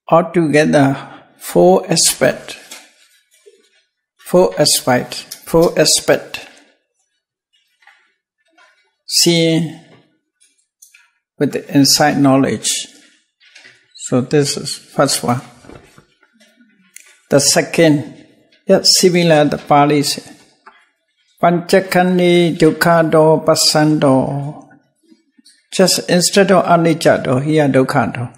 altogether four aspects. Seeing with the insight knowledge. So this is first one. The second, similar the Pali says, Panchakani dukkado pasando. Just instead of anicca, here dukkado.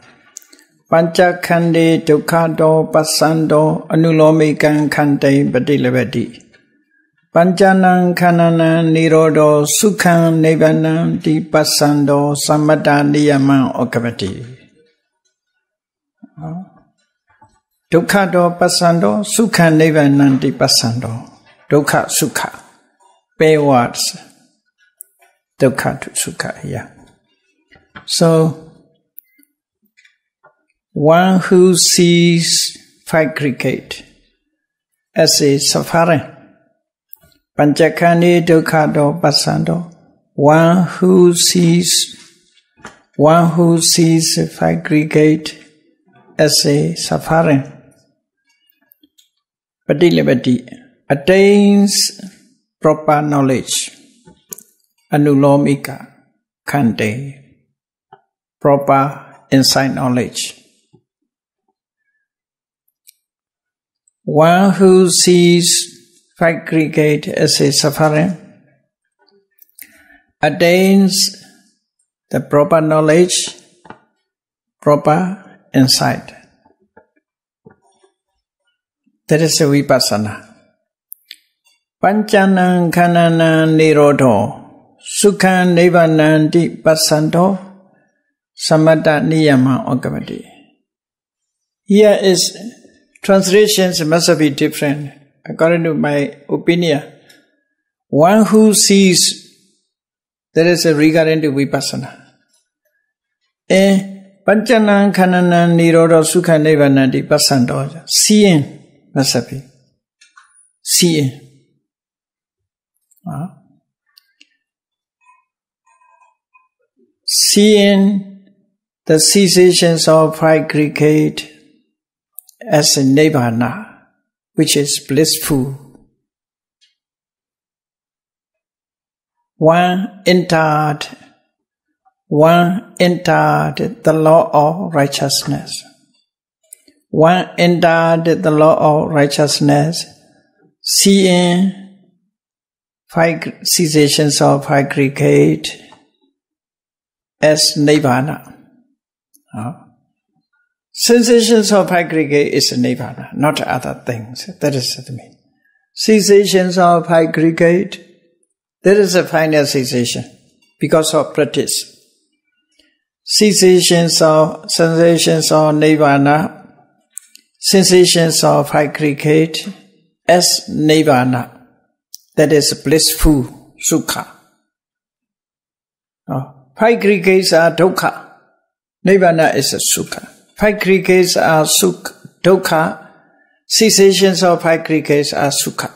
Panchakandi dukkado pasando anulomikan kante badilabadi. Panchanan kananan nirodo sukhan nibbana di pasando sammata niyaman okavati. Dukkado pasando sukhan nibbana di pasando. Dukkha sukha. Pair words. Dukkha to sukha here. So, one who sees fabricate as a suffering, Panchakani dukkado pasando, one who sees fabricate as a suffering, Padilabadi attains proper knowledge, anulomika kante, proper insight knowledge. One who sees fabricate as a suffering attains the proper knowledge, proper insight. That is a vipassana. Panchanan kananan nirodho sukhan nibbananti passanto sammata niyama okavati. Here is translations must be different according to my opinion. One who sees, there is a regarding to vipassana. Panchanan kananan nirodho sukha nibbananti passanto. Seeing must be. Seeing. Seeing the cessations of aggregate as a Nibbana, which is blissful. One entered the law of righteousness. One entered the law of righteousness, seeing cessations of aggregate as Nibbana. Sensations of aggregate is Nibbana, not other things. That is what I mean. Cessations of aggregate, there is a final cessation because of practice. Sensations of Nibbana, sensations of aggregate as Nibbana. That is blissful sukha. Aggregates are dukkha. Nibbana is a sukha. Aggregates are dukkha. Cessations of aggregates are sukha.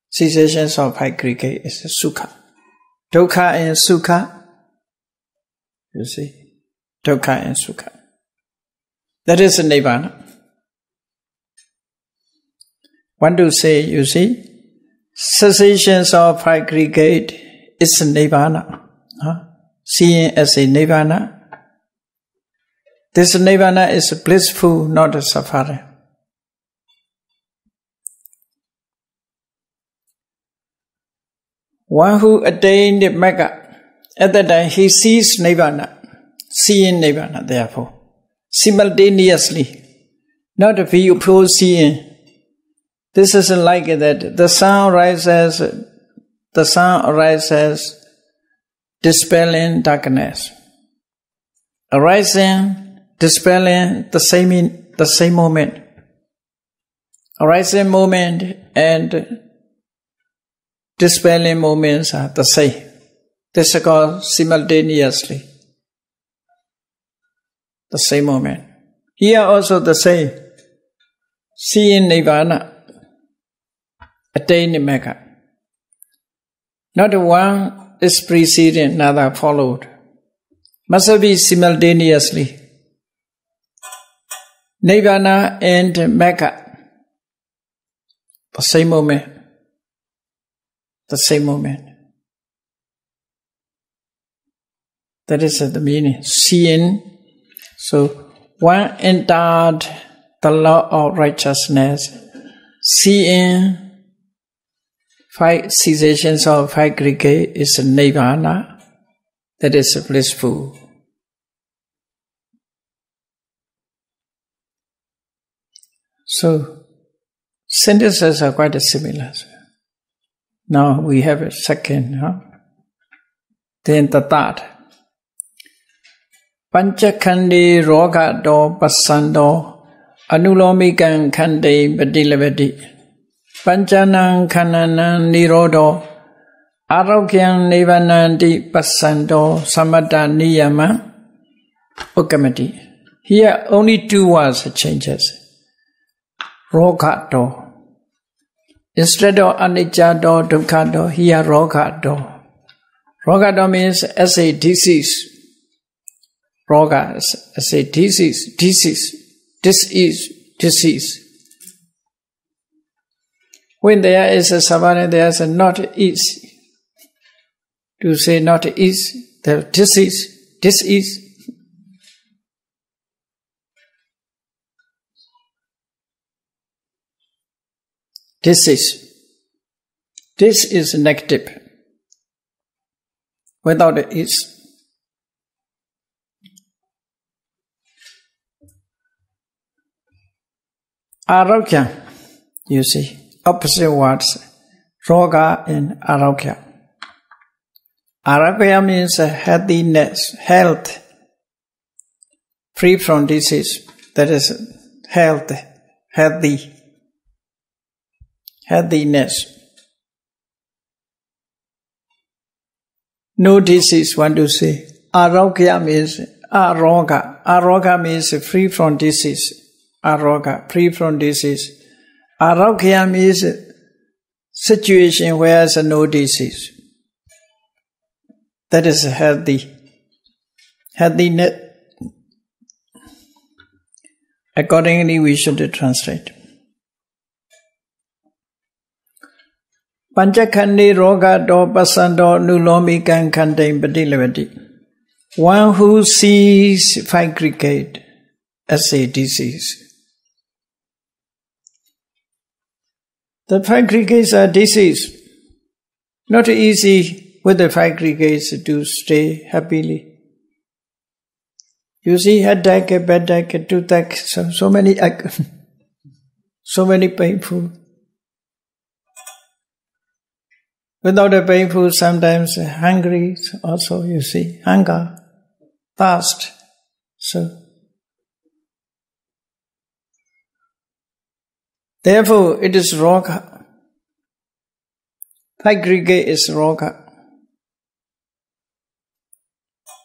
Cessations of aggregate is a sukha. Dukkha and sukha. You see? Dukkha and sukha. That is a Nibbana. Want to say, you see? Cessations of aggregate is a Nibbana. Seeing as a Nibbana. This Nibbana is blissful, not a suffering. One who attained Magga, at that time he sees Nibbana, seeing Nibbana therefore, simultaneously, not a pure seeing. This is like that. The sun arises, dispelling darkness. Arising, dispelling the same moment. Arising moment and dispelling moments are the same. This is called simultaneously. The same moment. Here also the same. Seeing Nibbana. Attain Magga. Not one is preceding, another followed. Must be simultaneously. Nibbana and Magga, the same moment. The same moment. That is the meaning. Seeing. So one entered the law of righteousness. Seeing 5 cessations of 5 aggregate is Nibbana. That is blissful. So sentences are quite similar. Now we have a second. Then the third. Panchakhandi roga do pasando anulomikan khande badilabadi Panchanang khananang nirodo arogyang nivanandi pasando samadha niyama ukamati. Here only 2 words changes. Roga do. Instead of anicca do, dukkha do, here roga do. Roga do means as a disease. Roga as a disease. Disease. When there is a savana, there is a not easy. To say not easy, the disease. This is negative. Without it is. Arogya, you see, opposite words, roga and arogya. Arogya means healthiness, health, free from disease. That is health, healthiness. No disease, one to say. Arogya means aroga. Aroga means free from disease. Aroga, free from disease. Arogya means situation where there is no disease. That is healthy. Healthiness. Accordingly, we should translate. Panchakhandi roga do pasando nulomi kan khandeng padilavati. One who sees 5 aggregate as a disease. The 5 aggregates are disease. Not easy with the 5 aggregates to stay happily. You see headache, badache, toothache, so many painful. Without a painful, sometimes hungry also, you see, hunger, thirst. So, therefore, it is roga. 5 aggregate is roga.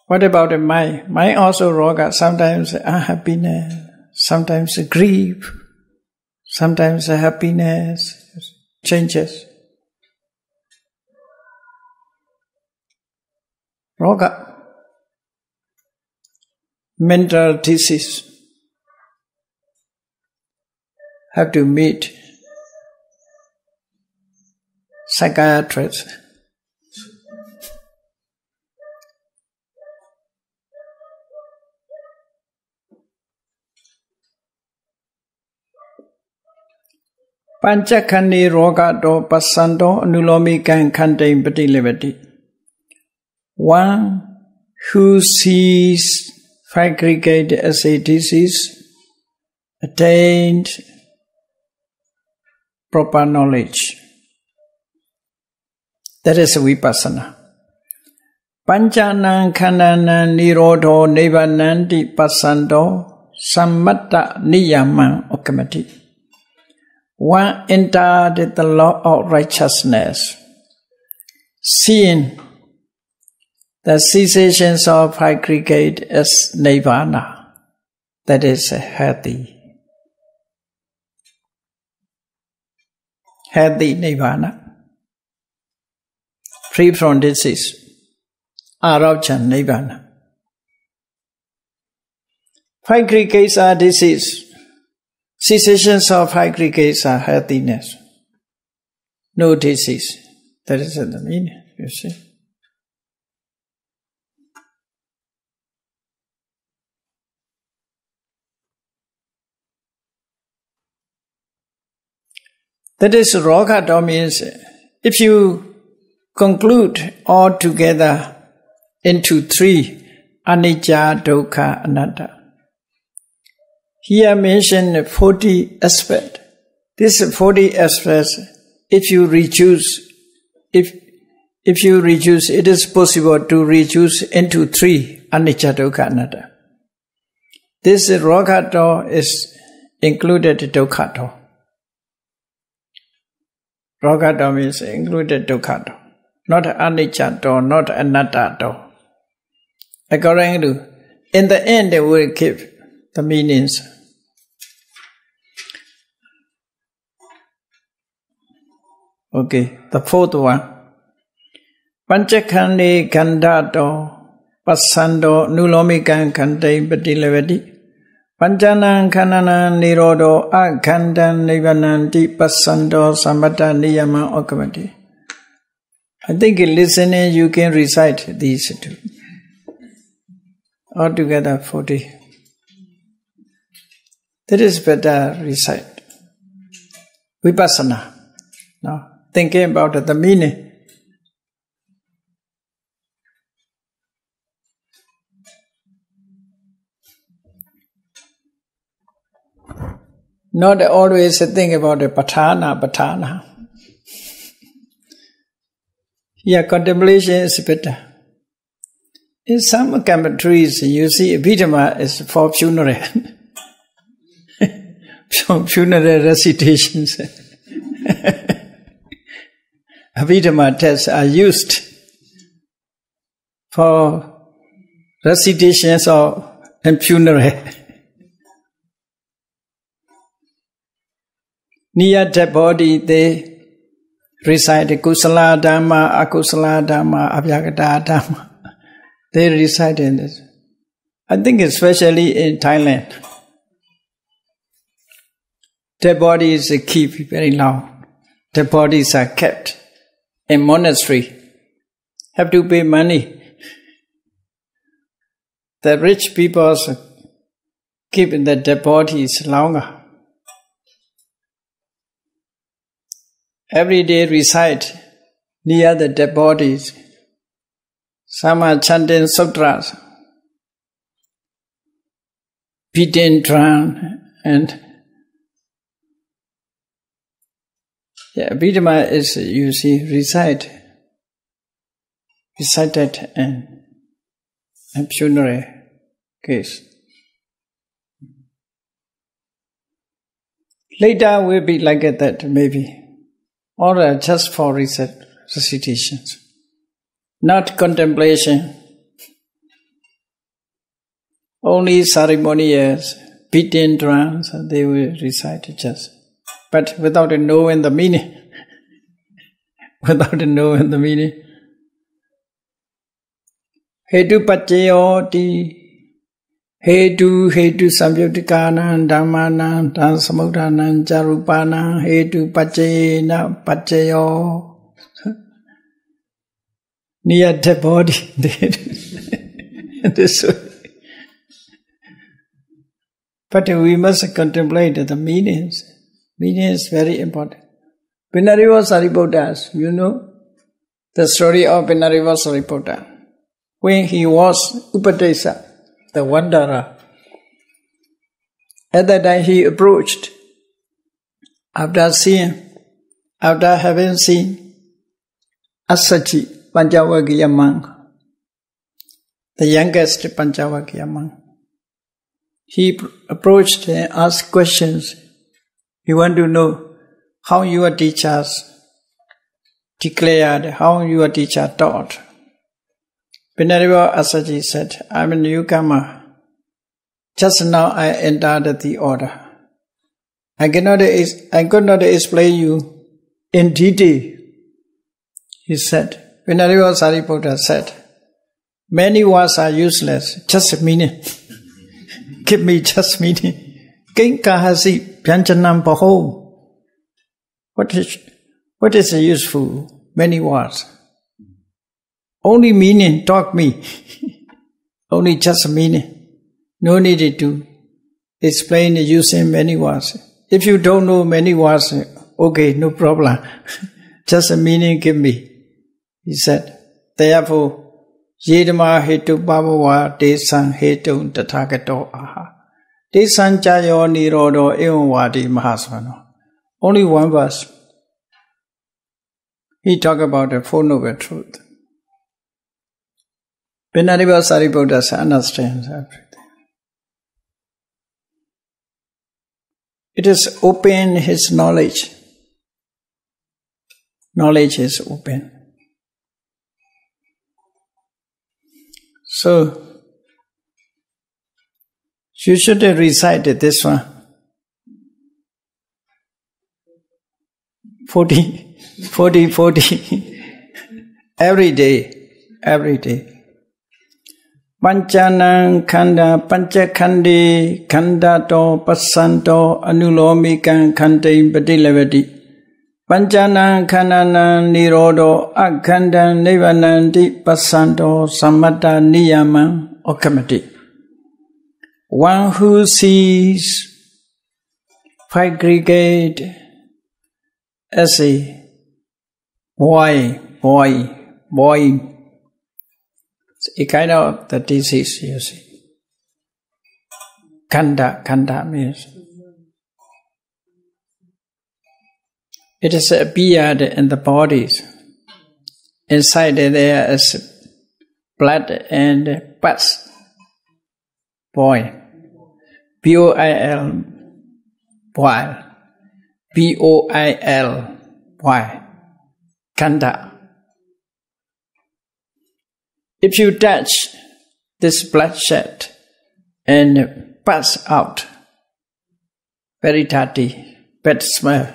What about the mind? Mind also roga. Sometimes unhappiness, sometimes grief, sometimes happiness changes. Roga. Mental disease. Have to meet psychiatrists. Panchakhandi roga do pasando anulomi kan khandeng padilevati. One who sees 5 aggregate as a disease attained proper knowledge. That is vipassana. Panchanang khananang nirodho nivananti pasando sammata niyamang okamati. One entered the law of righteousness, seeing the cessations of aggregate as Nibbana. That is healthy. Healthy Nibbana. Free from disease. Araucha Nibbana. 5 aggregates are disease. Cessations of aggregates are healthiness. No disease. That is the meaning, you see. That is, Rogata means if you conclude all together into three, anicca, dukkha, anatta. Here mentioned 40 aspects. This 40 aspects, if you reduce, it is possible to reduce into three, anicca, dukkha, anatta. This Rogata is included dukkha. Rogata means included dukkha, not anicca, not anatta. According to, in the end, they will give the meanings. Okay, the fourth one. Panchakhande khandato pasando nulomikan khande patilevati Panchanan khanana nirodo akhandan nibbana pasando sammata niyama okamati. I think in listening you can recite these two. Altogether 40. That is better recite. Vipassana. Now, thinking about the meaning. Not always think about the patana. Yeah, contemplation is better. In some commentaries, you see Abhidhamma is for funeral. Funeral recitations. Abhidhamma texts are used for recitations and funeral. Near dead body, they recite Kusala Dhamma, Akusala Dhamma, Abhyagata Dhamma. They recite in this. I think especially in Thailand. Dead bodies keep very long. Dead bodies are kept in monastery. Have to pay money. The rich people keep the dead bodies longer. Every day recite near the dead bodies. Some are chanting sutras, beating drum, and Abhidhamma is, you see, recited in a funeral case. Later will be like that, maybe. Or just for recitations. Not contemplation. Only ceremonials, beating drums, they will recite just. But without knowing the meaning. Without knowing the meaning. Hetu pacchayoti. Hetu samyutikana dhammana samudana jarupana hetu paccayena paccayo. Near the body. This way. But we must contemplate the meanings. Meaning is very important. Pinariva Sariputta, you know the story of Pinariva Sariputta. When he was Upadesa, the wanderer, at that time he approached, after having seen Asaji, Pancavakiya monk, the youngest Pancavakiya monk. He approached and asked questions. He wanted to know how your teachers declared, how your teacher taught. Pinariva Asaji said, I'm a newcomer. Just now I entered the order. I could not explain you in detail. He said, Pinariva Sariputta said, many words are useless, just meaning. Give me just meaning. Kinkahasi Pyanjanam Baho. What is useful? Many words. Only meaning, talk me. Only just meaning. No need to explain using many words. If you don't know many words, okay, no problem. Just a meaning give me. He said, therefore, Yedama hetu bhavawa desan hetu tathagato aha. Desan chayo nirodo evamvadi mahasvano. Only one verse. He talked about the Four Noble Truth. Venerable Sariputta understands everything. It is open his knowledge. Knowledge is open. So, you should recite this one. 40. Every day. Panchanan khanda panchakhandi khandato pasanto anulomikan khandaim padilevati. Panchanan khandanan nirodo akhandan nivananti pasanto sammata niyamam okamati. One who sees five aggregate as a boy. It's a kind of the disease, you see. Khanda means it is a beard in the bodies. Inside there is blood and pus. Boil. B-O-I-L. Boil. B-O-I-L. Boil. Khanda. If you touch this bloodshed and pass out, very dirty, bad smell.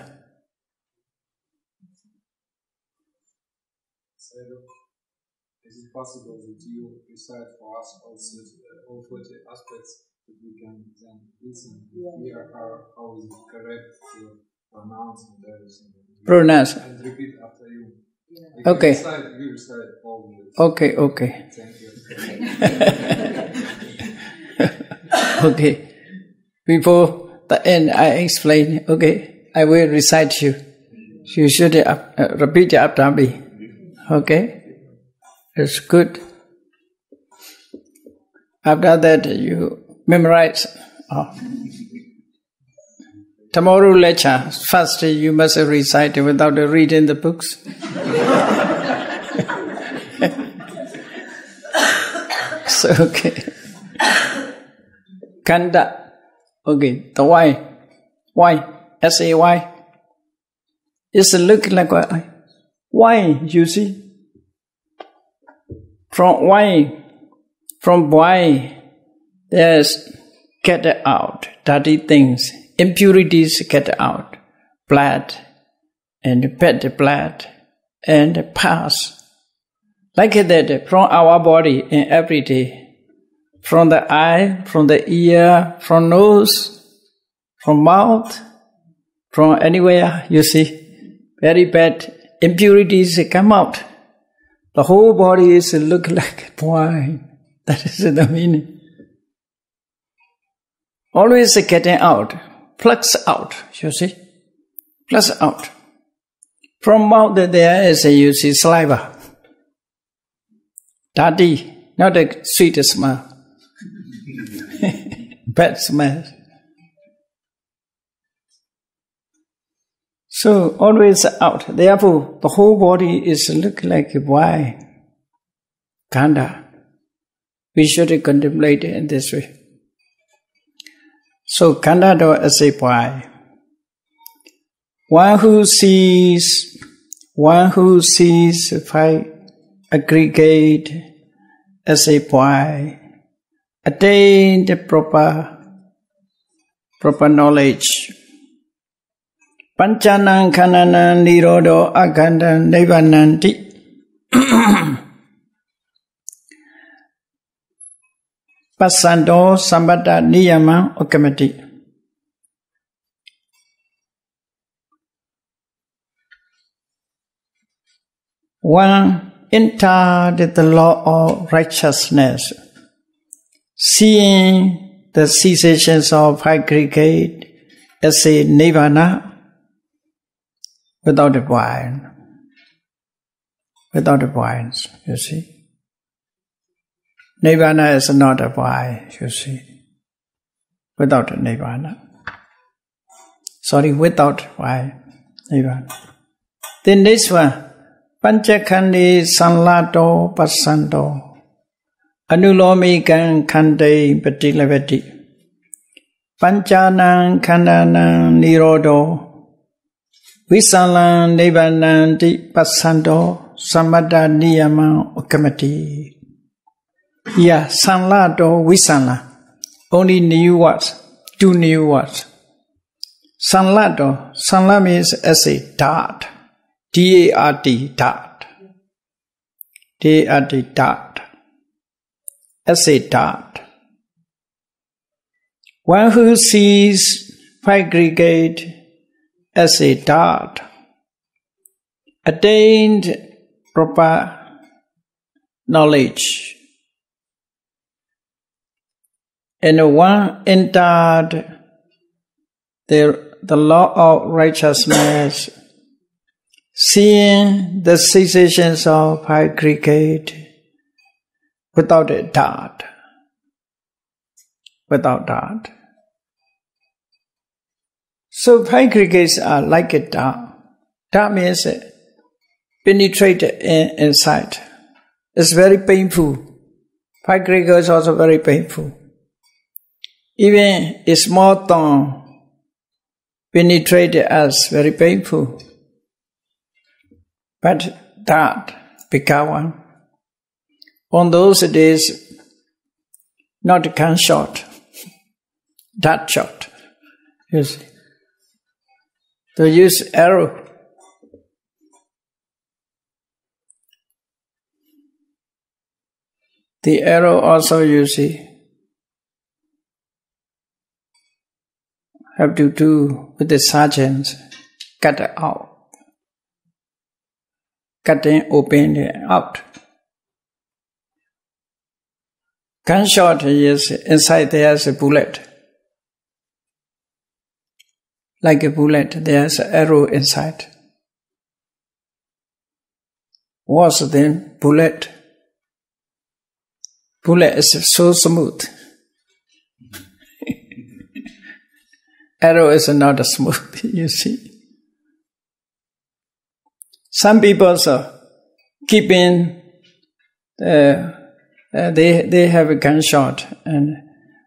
Is it possible that you recite for us also all 40 aspects that we can then listen and hear how is it correct to pronounce and everything? Pronounce. And repeat after you. Okay. You recite all of this. Okay. Thank you. Okay. Before the end, I explain. Okay, I will recite you. You should repeat after me. Okay, it's good. After that, you memorize. Tomorrow lecture, first you must recite without reading the books. So, okay. Khanda. Okay, the why. Why? S-A-Y. It's looking like why. Why, you see? From why, there's get out, dirty things. Impurities get out, blood and bad blood and pus. Like that, from our body and every day, from the eye, from the ear, from nose, from mouth, from anywhere, you see, very bad impurities come out. The whole body is look like wine. That is the meaning. Always getting out. Plucks out, you see. Plucks out. From mouth there is you see saliva. Dirty, not a sweet smell. Bad smell. So always out. Therefore, the whole body is look like wine. Khanda. We should contemplate in this way. So khanda do as a why. One who sees five aggregate as a why, attain the proper knowledge. Panchanan khanana nirodo akhandan nivananti. Pasando sambata niyama okamati. one entered the law of righteousness, seeing the cessations of aggregate as a Nibbana without a point. Without a point, you see. Nibbana is not a point, you see. Without a Nibbana. Sorry, without why? Nibbana. Then this one, Panchakhandi Sanlato Pasanto Anulomi Gan Kande Patilavati Panchanan Kandanan Nirodo Visalan Nibbana Di Pasanto Samada Niyama Ukamati. Yeah, Sanlato Visala. Only new words, 2 new words. Sanlato, Sanla means as a dart. D-A-R-T, dart. D-A-R-T, dart. As a dart. One who sees aggregate as a dart, attained proper knowledge. And one entered the law of righteousness, seeing the cessations of aggregate without a dart. Without dart. So aggregates are like a dart. Dart means penetrate inside. It's very painful. Aggregate is also very painful. Even a small thorn penetrated us, very painful. But that became one. On those days, not gun shot, that shot. You see. To use arrow. The arrow also, you see, have to do with the sergeants, cut it out. Cutting open it out. Gunshot is inside there's a bullet. Like a bullet, there's an arrow inside. Worse than bullet. Bullet is so smooth. Arrow is not smooth, you see. Some people are keeping, they have a gunshot and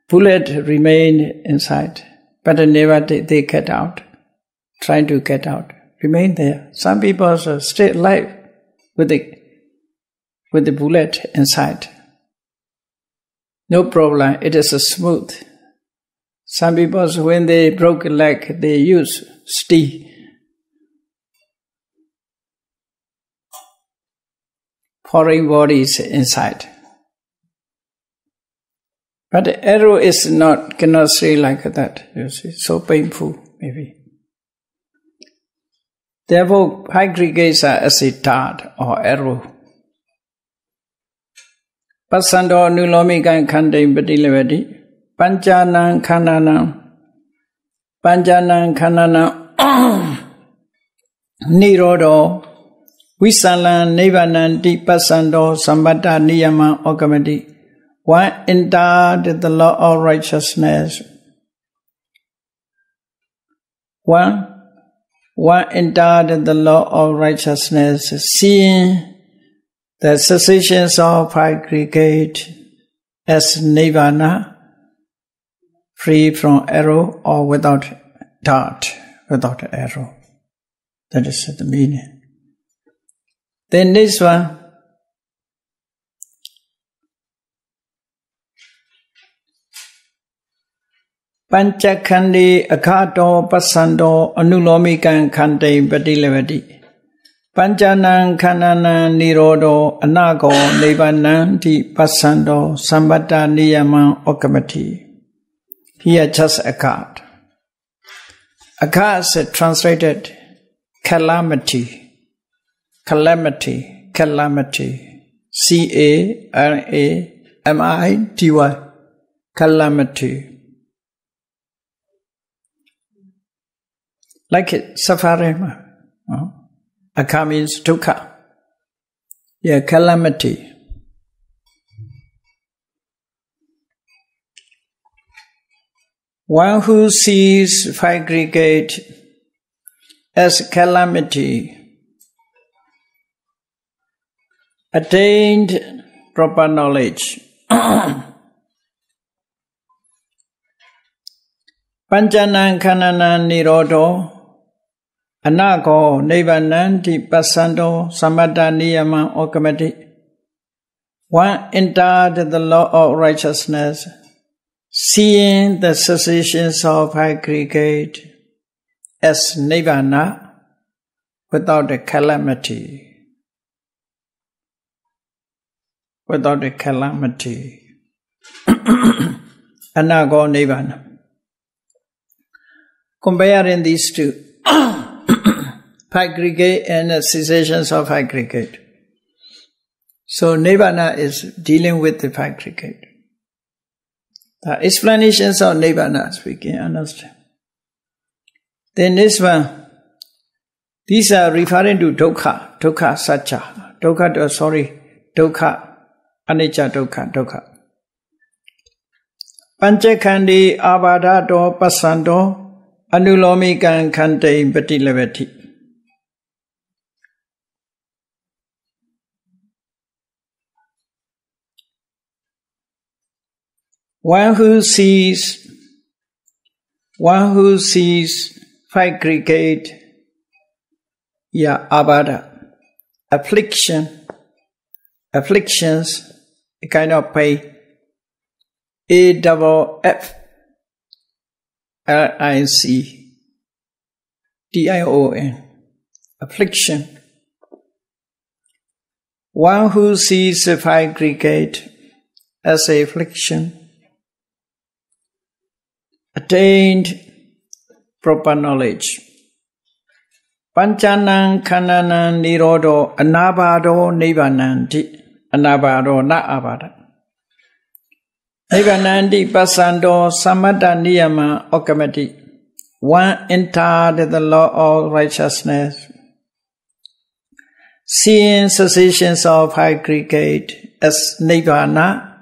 bullet remain inside, but never they get out, trying to get out, remain there. Some people are stay alive with the bullet inside. No problem, it is smooth. Some people, when they broke a leg, they use steel. Foreign bodies inside. But the arrow is cannot stay like that, you see, so painful, maybe. Therefore, aggregates are as a dart or arrow. Pasando nulomikan kandem badilevadi. Panchanan kanana nirodo visalan nibbana di pasando sambata niyama okamati. One entered the law of righteousness. One entered the law of righteousness, seeing the cessations of aggregate as Nibbana, free from arrow or without dart, without arrow. That is the meaning. Then this one, Panchakhandi akato pasando anulomikan kante badilevadi. Panchanan kanana nirodo anago nibbana di pasando sambata niyama okamati. Here just akad. Akad is translated calamity. Calamity. calamity. C-A-L-A-M-I-T-Y. Calamity. Like it, suffering. Akha means dukkha. Yeah, calamity. One who sees five aggregate as calamity attained proper knowledge. Panchanan kananan nirodo anako nibbana pasando samadha niyama okamati. One entered the law of righteousness, seeing the cessations of aggregate as Nibbana without a calamity. Without a calamity. Anago Nibbana. Comparing these two, aggregate and the cessations of aggregate. So Nibbana is dealing with the aggregate. The explanations of Nibbana we can understand. Then this one, these are referring to dukkha, dukkha satcha, dukkha, anicca dukkha. Panchakhandi avadato pasando anulomikan khante patilevati. One who sees aggregate, avada, afflictions, a kind of pain, AFFLICTION, affliction. One who sees aggregate as a affliction attained proper knowledge. Panchanan kananan nirodo anabado nibbananti. Anabado na abada. Nibbananti pasando samadha niyama okamati. One entered the law of righteousness, seeing cessations of aggregate as Nibbana,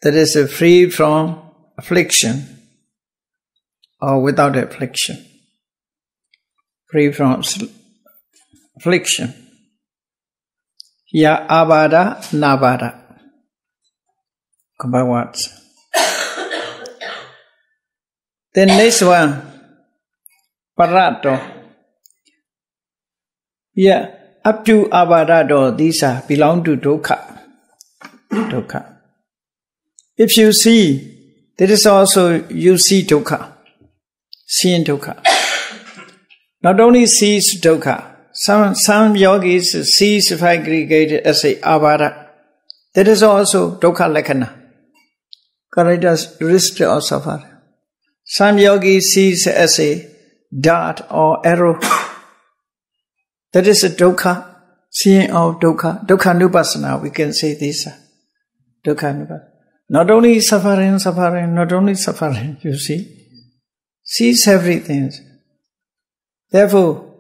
that is free from affliction. Or without affliction, free from affliction. Ya avada navada. Combine words. Then next one, parato. Yeah, up to avadado, these are belong to dukkha. Dukkha. If you see, there is also you see dukkha. Seeing dukkha. Not only sees dukkha, some yogis sees aggregate as a avada. That is also dukkha lakkhana. Characteristic of suffering. Some yogis sees as a dart or arrow. That is a dukkha, seeing of dukkha. Dukkha nupassana, we can say this. Dukkha nupassana. Not only suffering, not only suffering, you see. Sees everything. Therefore,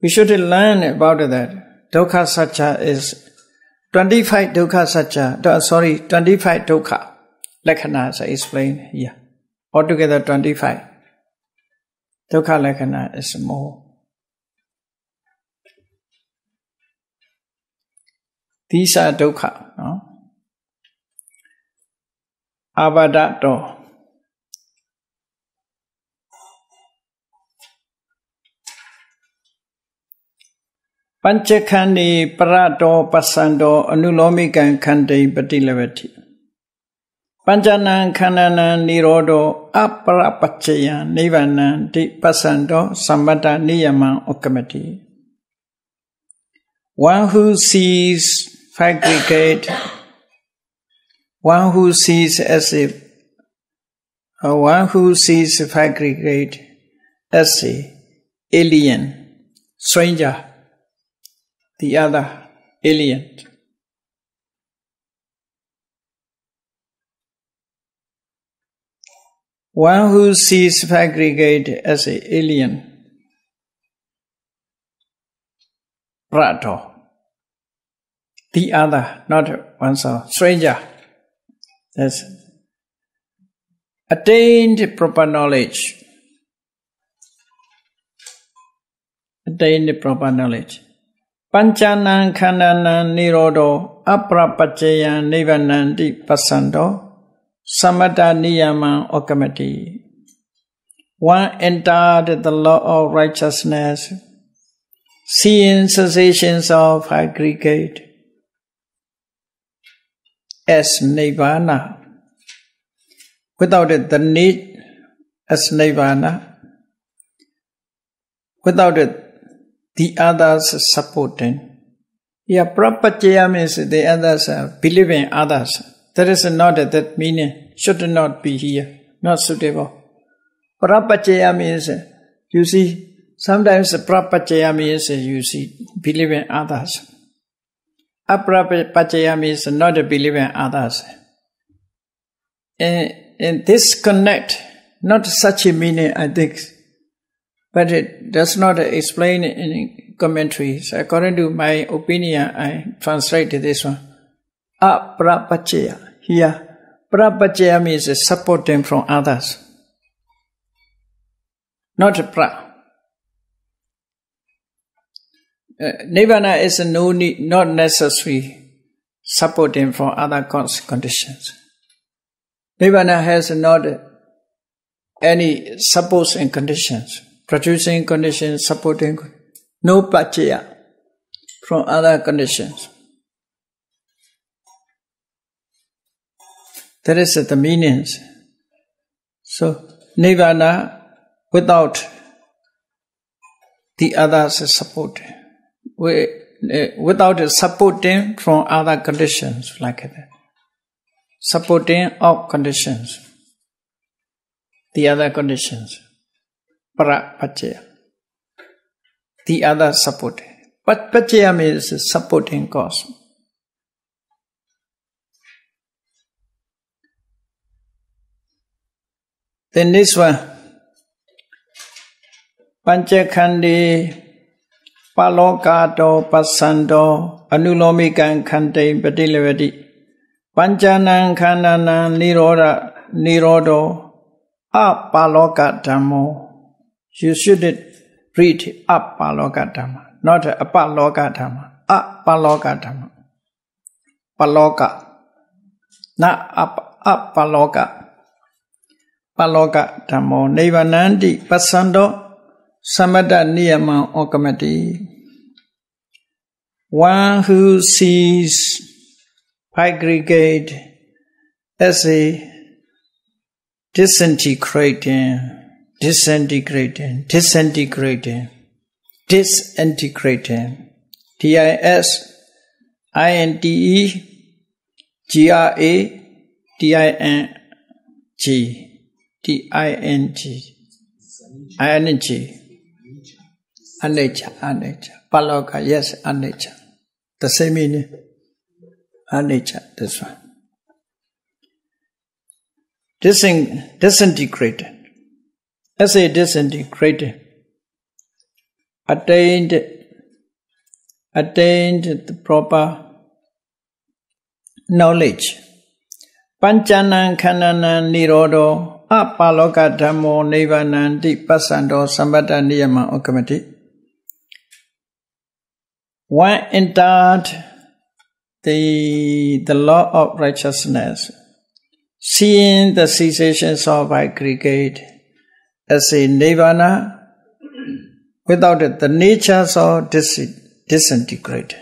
we should learn about that. Dukkha satcha is 25 dukkha satcha. 25 dukkha lakkhanas I explained here. Altogether 25. Dukkha lakkhana is more. These are dukkha. No? Avadato. Panchakhandi parato pasando anulomikan khante patilevati. Panchanan kananan nirodo aparapachaya nibbana pasando samadha niyama okamati. One who sees aggregate, one who sees aggregate as a alien, stranger, the other alien. One who sees aggregate as an alien, prato. The other, not oneself, stranger. That's attained proper knowledge. Attained proper knowledge. Panchanan khandanan nirodo aprapacchayan nivananti pasando samatha niyama okamati. One entered the law of righteousness, seeing sensations of aggregate as Nibbana. Without it, the need as Nibbana. Without it, the others supporting. Yeah, prapacchaya means the others believe in others. That is not that meaning. Should not be here. Not suitable. Prapacchaya means, you see, sometimes prapacchaya means you see, believe in others. Aprapacchaya means not believe in others. And this connect, not such a meaning, I think, but it does not explain in commentaries. According to my opinion, I translated this one. Aprapacchaya. Here, prapacchaya means supporting from others. Not pra. Nibbana is no need, not necessary supporting from other conditions. Nibbana has not any supposing conditions, producing conditions, supporting, no paccaya from other conditions. That is the meanings. So, Nibbana without the others support. Without supporting from other conditions like that. Supporting of conditions. The other conditions. Para-paccaya. The other supporting. But paccaya means supporting cause. Then this one. Panchakhandi Palokato Pasando Anulomikan Kante Padilevadi Panchanan Khandanan Nirodo Apaloka Dhammo. You should read Apaloka Dhamma, not Apaloka Dhamma. Apaloka Dhamma. Paloka. Not Apaloka. Paloka Dhammo. Nivanandi Pasando Samatha niyama okamati. One who sees aggregate as a disintegrating, disintegrating. disintegrating, Anicca. Paloka, yes, anicca. The same meaning. Anicca, this one. Disintegrated. As a disintegrated. Attained the proper knowledge. Panchanan khandanan nirodo apaloka dhammo nivananti pasando samatha niyama okamati. One entered the law of righteousness, seeing the cessations of aggregate as a Nibbana, without it the natures of disintegrating.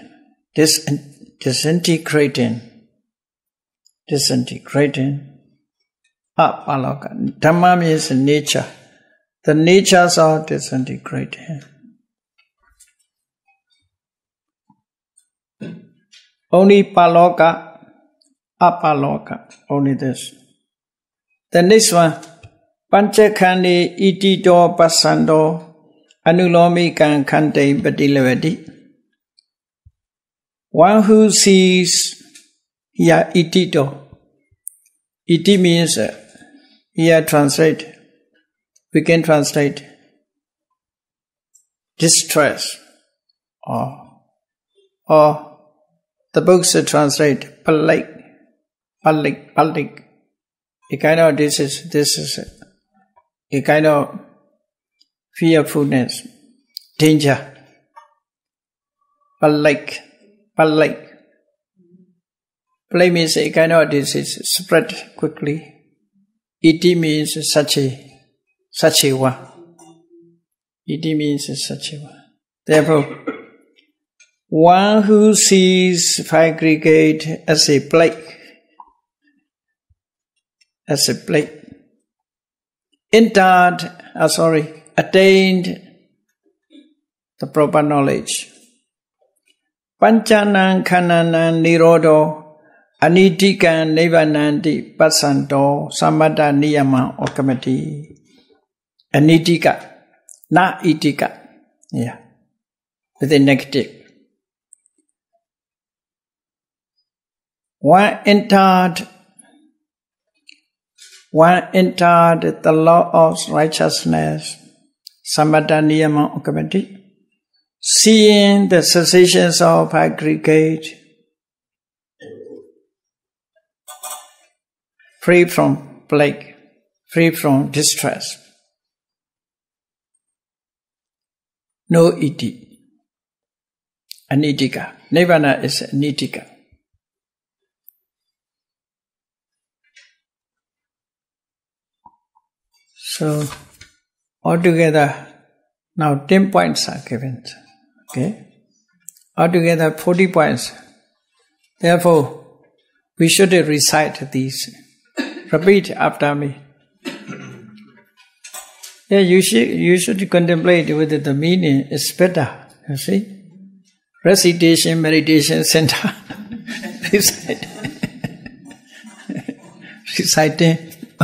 Apaloka. Dhamma means nature. The natures are disintegrating. Only paloka, apaloka, only this. The next one, panchakhandi itito pasando anulomikan khante patilavati. One who sees here itito. Iti means here translate. We can translate distress or the books translate palik. A kind of this is a kind of fearfulness, danger. Palik. Plague means a kind of disease spread quickly. Iti means such a one. Iti means such a one. Therefore, one who sees aggregate as a plague, attained the proper knowledge. Panchanan kananan nirodo anitikan nivananti pasanto samada niyama okamati. Anitika, not itika. Yeah, with a negative. One entered the law of righteousness, samadha niyama okamati, seeing the cessations of aggregate, free from plague, free from distress. No iti. Anitika. Nibbana is anitika. So, altogether, now 10 points are given. Okay? Altogether 40 points. Therefore, we should recite these. Repeat after me. Yeah, you should contemplate whether the meaning is better. You see? Recitation, meditation center. Reciting.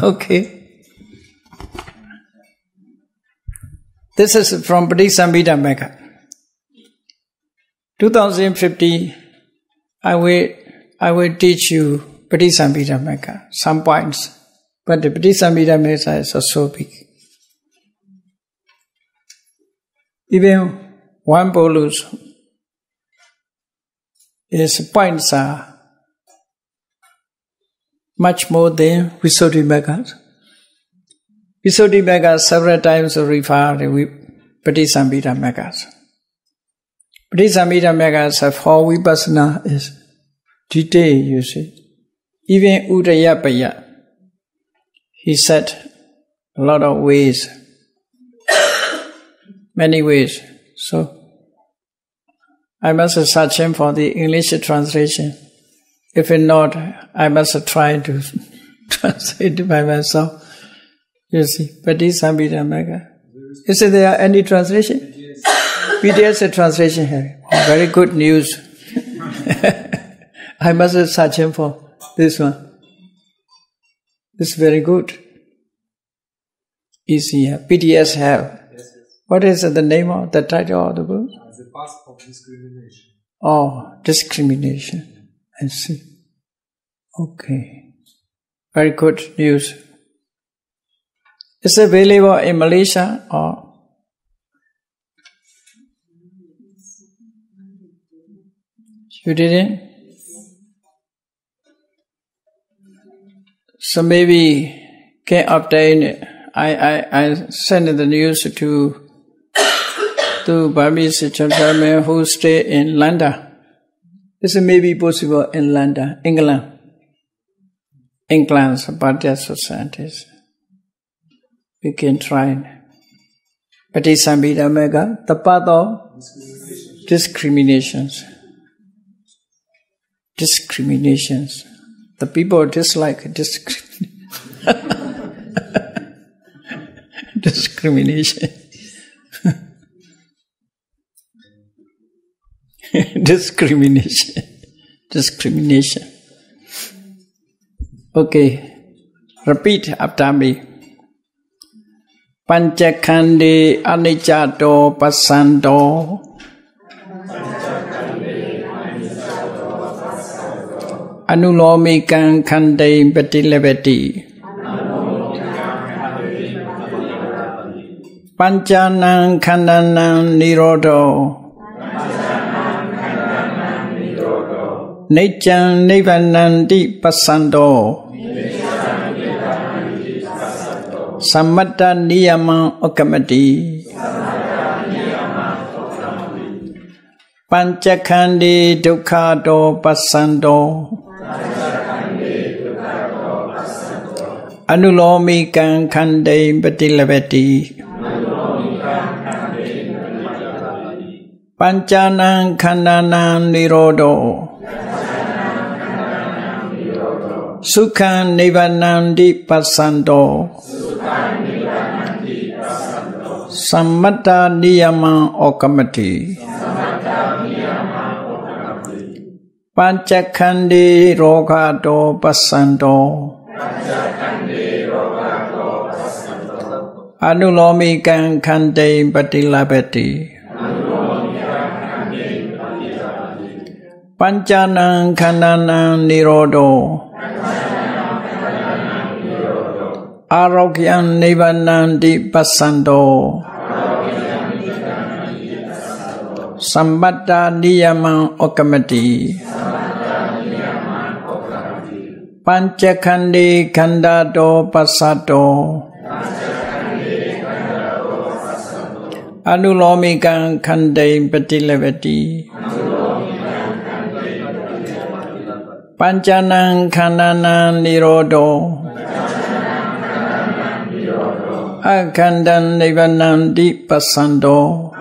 Okay. This is from Patisambhida Magga. 2050, I will teach you Patisambhida Magga, some points. But the Patisambhida Magga is so big. Even one bolus, its points are much more than Visuddhimagga. Visuddhimagga several times referred with Patisambhida Magga. Patisambhida Magga have four vipassana is detailed, you see. Even Udayapaya, he said a lot of ways, many ways. So, I must search him for the English translation. If not, I must try to translate by myself. You see, Patisambhida Magga. Is there any translation? PDS translation here. Oh, very good news. I must search him for this one. It's very good. Easier. PDS have. Yes. What is the name of the title of the book? The Path of Discrimination. Oh, discrimination. I see. Okay. Very good news. Is it available in Malaysia or? You didn't? So maybe can obtain it. I send the news to Burmese gentlemen who stay in London. This may be possible in London, England, but their societies. We can try. Patisambhida Magga, the path of discriminations. Discriminations. The people dislike discrimination. Discrimination. Okay. Repeat after me. Panchakhande aniccato passanto Anulomikam Kande Patilabati Panjanam Khandanam Nirodo Necham Nibbana Pasando Sammata Niyama Okamati Panchakhandi Dukkado Pasando Anulomikam Kande Patilabati Panjanam Khandanam Nirodo Sukham Nibbana Pasando Sammata Niyama Okamati Panchakhandi Rogado Pasando Anulomikam Kande Patilabati Panjanam Khandanam Nirodo Arogyam Nibbana Pasando Sammata Niyama Okamati Panchakhandi Khandado Pasado Anulomikam Kande Patilabati Panjanam Khandanam Nirodo Akhandam Nibbana Pasando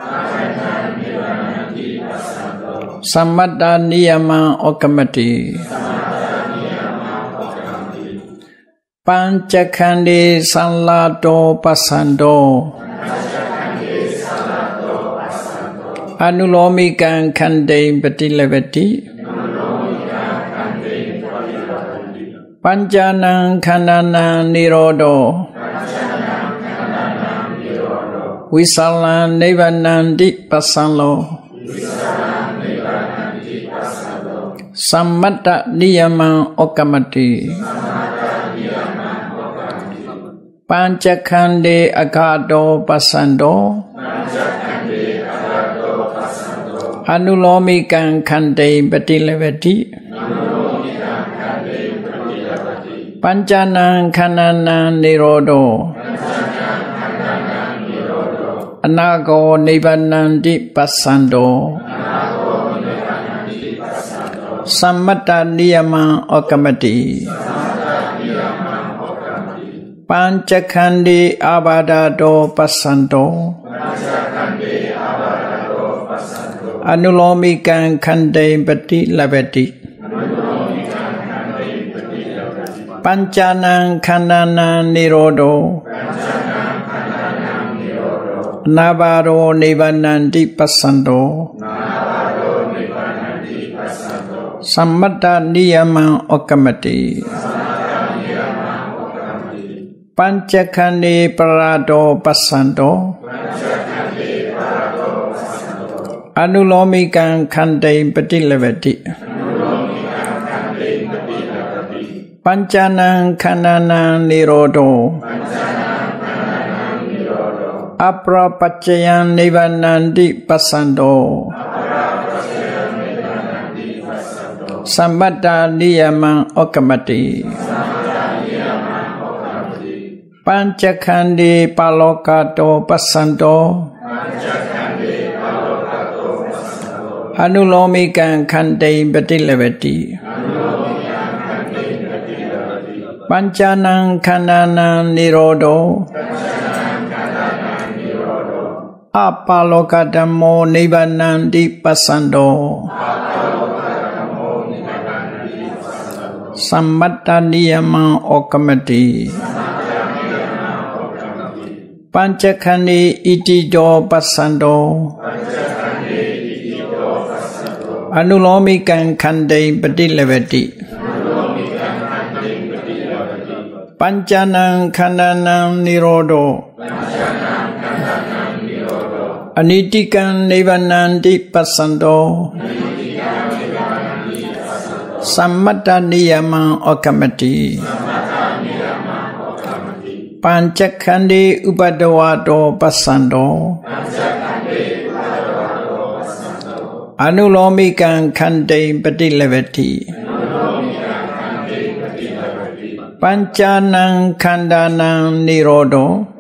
Sammata Niyama Okamati Panchakhandi Sallado Pasando Anulomikam Kande Patilabati Panjanam Khandanam Nirodo Visalam Nibbana Pasalo Sammata Niyama Okamati Panchakhandi Agado Pasando Anulomikam Kande Patilabati Panjanam Khandanam Nirodo Anago Nibbana Pasando Sammata Niyama Okamati Panchakhandi Abadado Pasando Anulomikam Kande Patilabati Panjanam Khandanam Nirodo Nabaro Nibbana Pasando Sammata Niyama Okamati Panchakhandi Parado Pasando Anulomikam Kande Patilabati Panjanam Khandanam Nirodo Aprapachayam Nibbana Pasando Sammata Niyama Okamati Panchakhandi Palokado Pasando Anulomikam Kande Patilabati Panjanam Khandanam Nirodo Apalokadamo Nibbana Pasando Sammata Niyama Okamati Panchakhandi Itido Pasando Anulomikam Kande Patilabati Panjanam Khandanam Nirodo Anitikam Nibbana Pasando Sammata niyamang okamati Panchakhandi upadawado pasando Anulomikan khandeng patilevati Panchanang khandanang nirodo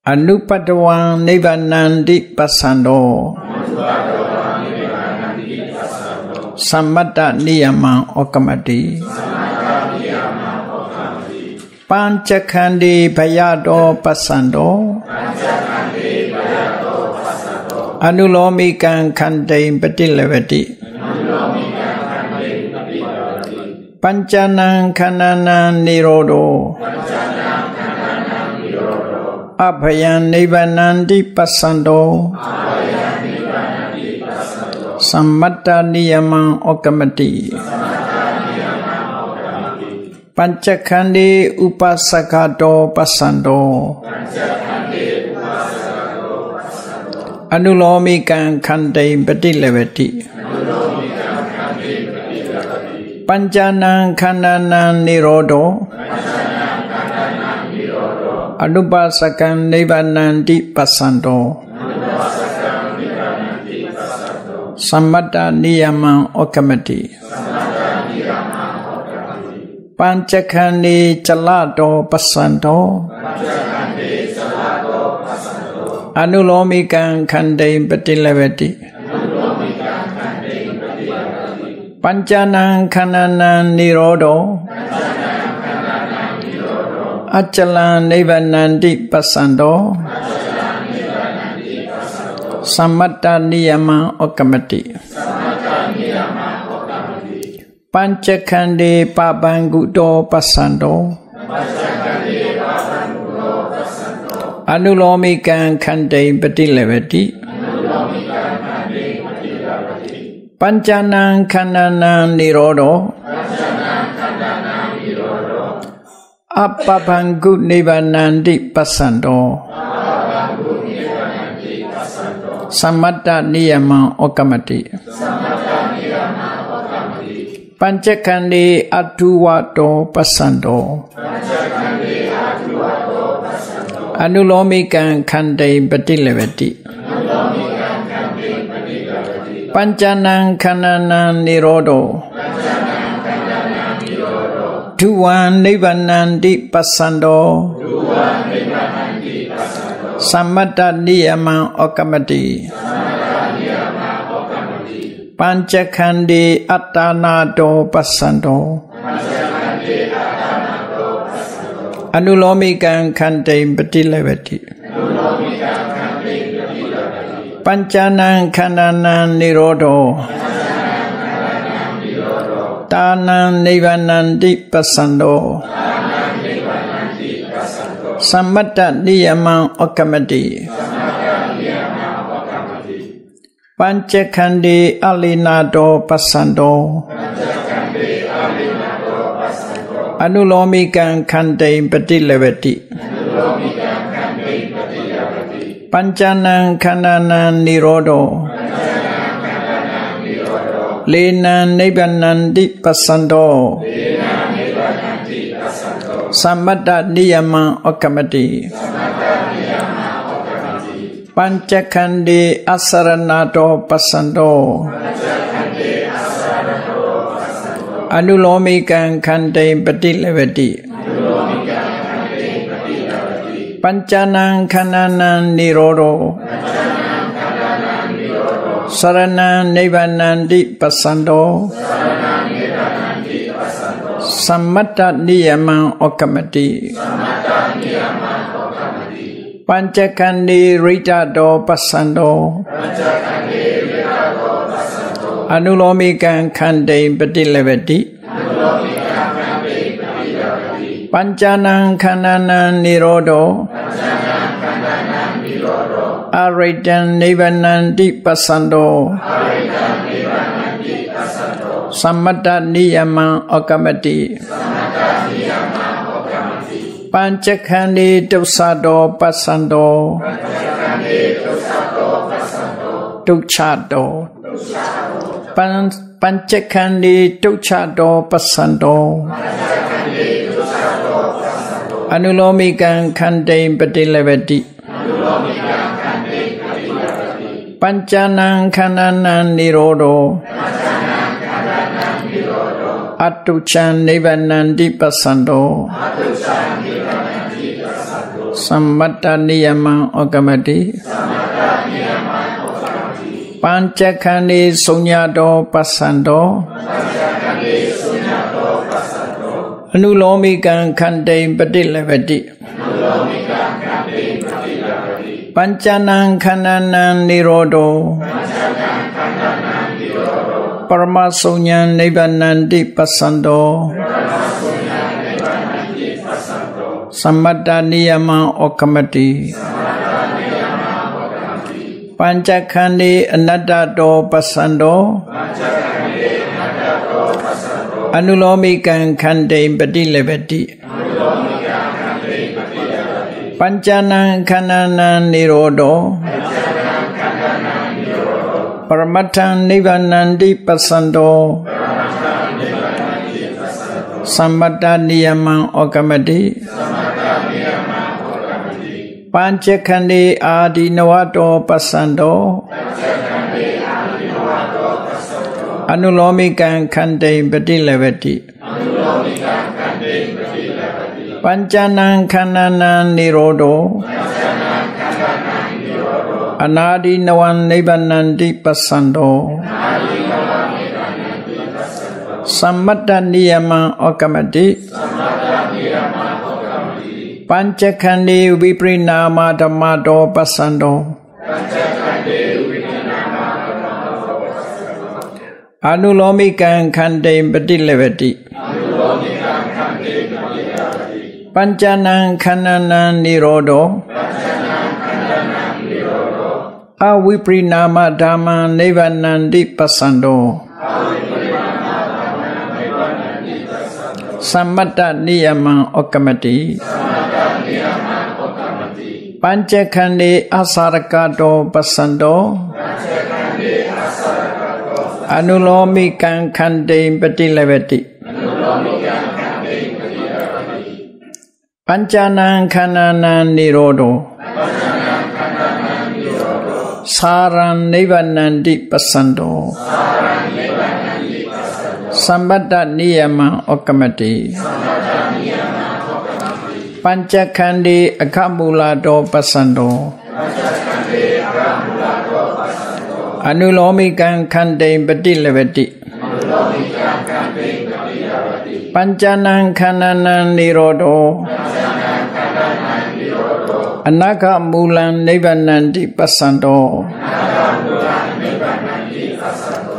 Anupadawang nivanandi pasando Sammata niyamang okamati Panchakhandi bhayado pasando Anulomikan khandeng patilevati Panchanang khandanang nirodo Abhayan nivanandi pasando Sammata niyamang okamati Panchakhandi upasakado pasando Anulomikan khandeng patilevati Panchanang khandanang nirodo Anupasakan nivanandi pasando Sammata niyamang okamati Panchakhandi chalado pasando Anulomikan khandeng patilevati Panchanang khandanang nirodo Achalan nivanandi pasando Sammata niyamang okamati Panchakhandi pabangudo pasando Anulomikan khandeng patilevati Panchanang khandanang nirodo Appabangu nivanandi pasando Sammata niyamang okamati Panchakhandi aduwato pasando Anulomikan khandeng patilevati Panchanang khandanang nirodo Duwan nivanandi pasando Sammata niyamang okamati Panchakhandi attanado pasando Anulomikan khandeng patilevati Panchanang khandanang nirodo Tanang nivanandi pasando Sammata niyamang okamati Panchakhandi alinado pasando Anulomikan khandeng patilevati Panchanang khandanang nirodo Lenang nivanandi pasando Sammata niyamang okamati Panchakhandi asaranado pasando Anulomikan khandeng patilevati Panchanang khandanang nirodo Saranang nivanandi pasando Sammata niyamang okamati Panchakhandi ritado pasando Anulomikan khandeng patilevati Panchanang khandanang nirodo Aritan nivanandi pasando Sammata niyamang okamati Panchakhandi dosado pasando Duchado Panchakandi Tuchado Pasando Anulomikan Kande Badilevedi Panchanan Kananan Nirodo Atuchan Nivanandi Pasando Sammata Niyama Ogamati Panchakandi Sunyado Pasando Anulomikan Kande Badilevedi Panchanan Kananan Nirodo Paramasonyan Nivanandi Pasando Sammata Niyama Okamati Panchakandi Anadado Pasando Anulomikan Kande Badilevedi Panchanan Kananan Nirodo Paramatan Nivanandi Pasando Sammata Niyama Okamati Panchakandi Adi Navato Pasando Anulomikan Kande Badilevedi Panchanan Kananan Nirodo Anadi Navan Nivanandi Pasando Sammata Niyama Okamati Panchakandi Viprinama Dhammado Pasando Anulomikan Kande Badilevedi Panchanan Kananan Nirodo Aviprinama Dhamma Nivanandi Pasando Sammata Niyama Okamati Panchakandi Asarakato Pasando Anulomikan Kande Badilevedi Panchanan Kananan Nirodo Saran Nivanandi Pasando Sammata Niyama Okamati Panchakandi Akamulado Pasando Anulomikan Kande Badilevedi Panchanan Kananan Nirodo Anaka Mulan Nivanandi Pasando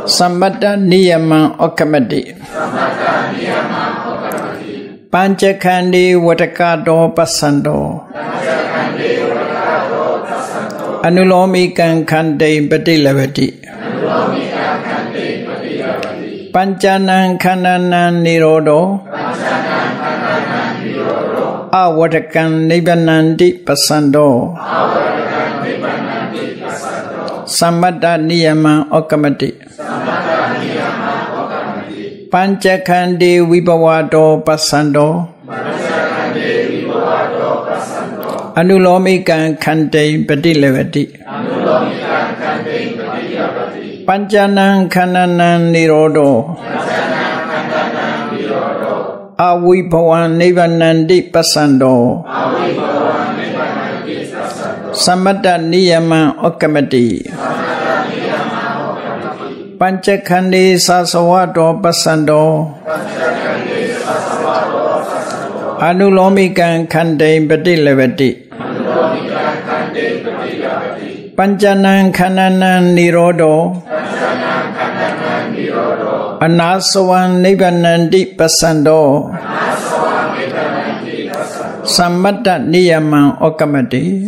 Sammata Niyama Okamati Panchakandi Vatakado Pasando Anulomikan Kande Badilevedi Panchanan Kananan Nirodo Avatakan Nivanandi Pasando Sammata Niyama Okamati Panchakandi Vibhavado Pasando Anulomikan Kande Badilevedi Panchanan Kananan Nirodo Avibhavan Nivanandi Pasando Sammata Niyama Okamati Panchakandi Sasavado Pasando Anulomikan Kande Badilevedi Panchanan Kananan Nirodo Anasavan Nivanandi Pasando Sammata Niyama Okamati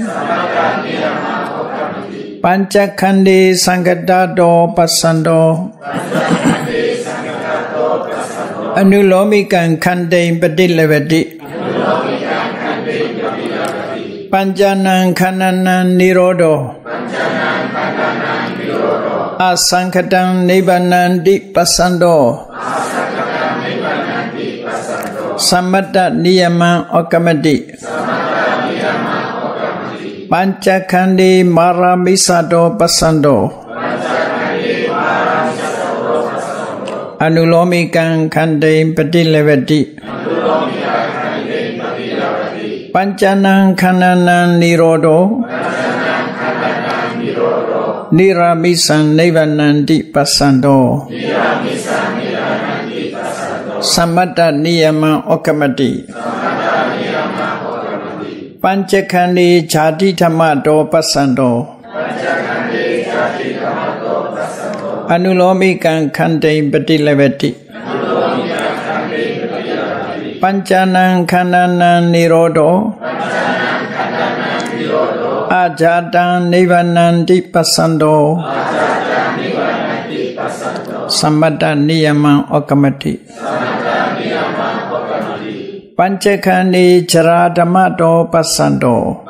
Panchakandi Sangadado Pasando Anulomikan Kande Badilevedi Panchanan Kananan Nirodo Asankatan Nibbanandi Pasando Sammata Niyama Okamati Panchakandi Maramisado Pasando Anulomikan Kande Padilevati Panchanan Kananan Nirodo Niramisan Nivanandi Pasando Sammata Niyama Okamati Panchakandi Chati Tamato Pasando Anulomikan Kande Padilevati Panchanan Kananan Nirodo Ajatan Nivanandi Pasando Sammata Niyama Okamati Panchakandi Charadamato Pasando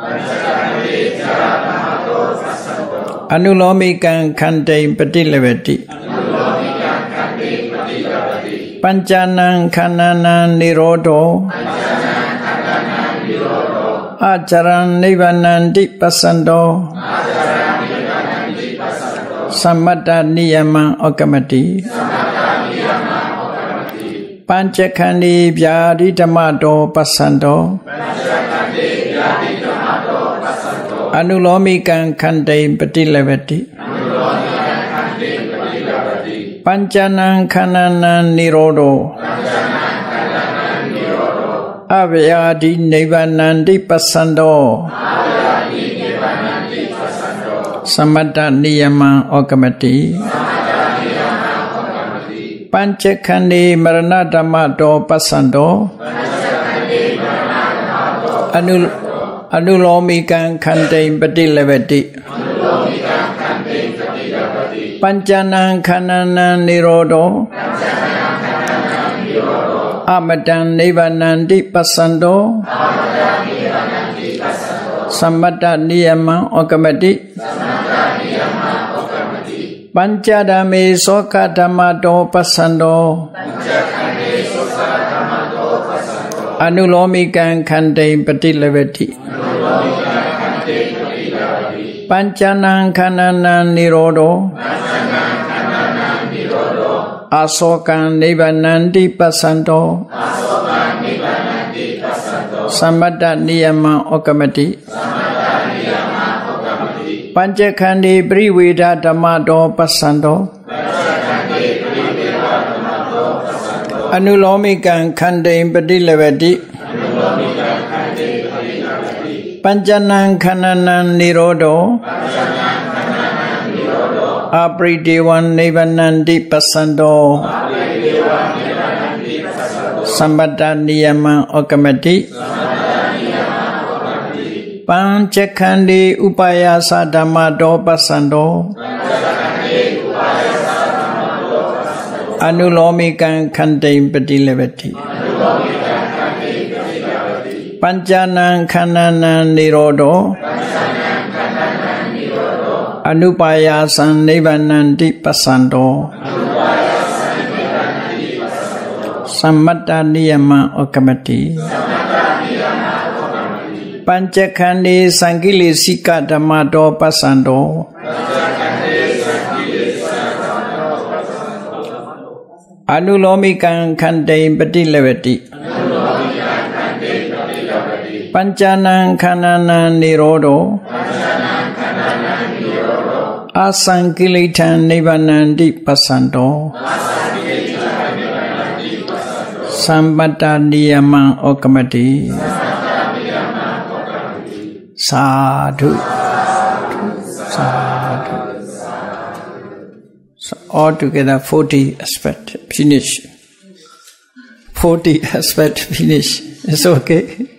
Anulomikan Kande Padilevati Panchanan Kananan Nirodo Acharan Nivanandi Pasando Sammata Niyama Okamati Panchakandi Vyadi Dhammato Pasando Anulomikan Kande Padilevati Panchanan Kananan Nirodo Avyadi Nivanandi Pasando Sammata Niyama Okamati Panchakandi Maranadamato Pasando Anulomikan Kande Padilevati Panchanan Kananan Nirodo Amadan Nivanandi Pasando Sammata Niyama Okamati Panchadame Soka Dhammato Pasando Anulomikan Kande Padilevati Panchanan Kananan Nirodo Asokan Nivanandi Pasando Sammata Niyama Okamati Panchakandi Brivida Dhammato Pasando Anulomikan Kande Padilevati Panchanan Kananan Nirodo Apridevan Nivanandi Pasando Sammata Niyama Okamati Panchakandi Upayasa Dhammato Pasando Anulomikan Kande Padilevati Panchanan Kananan Nirodo Anupayasan Nivanandi Pasando Sammata Niyama Okamati Panchakandi Sangili Sika Dhammato Pasando Anulomikan Kande Padilevati Panchanan Kananan Nirodo Asankilitan Nivanandi Pasando Sammata Niyama Okamati Sadhu Sadhu. So altogether 40 aspects finish. 40 aspects finish. It's okay.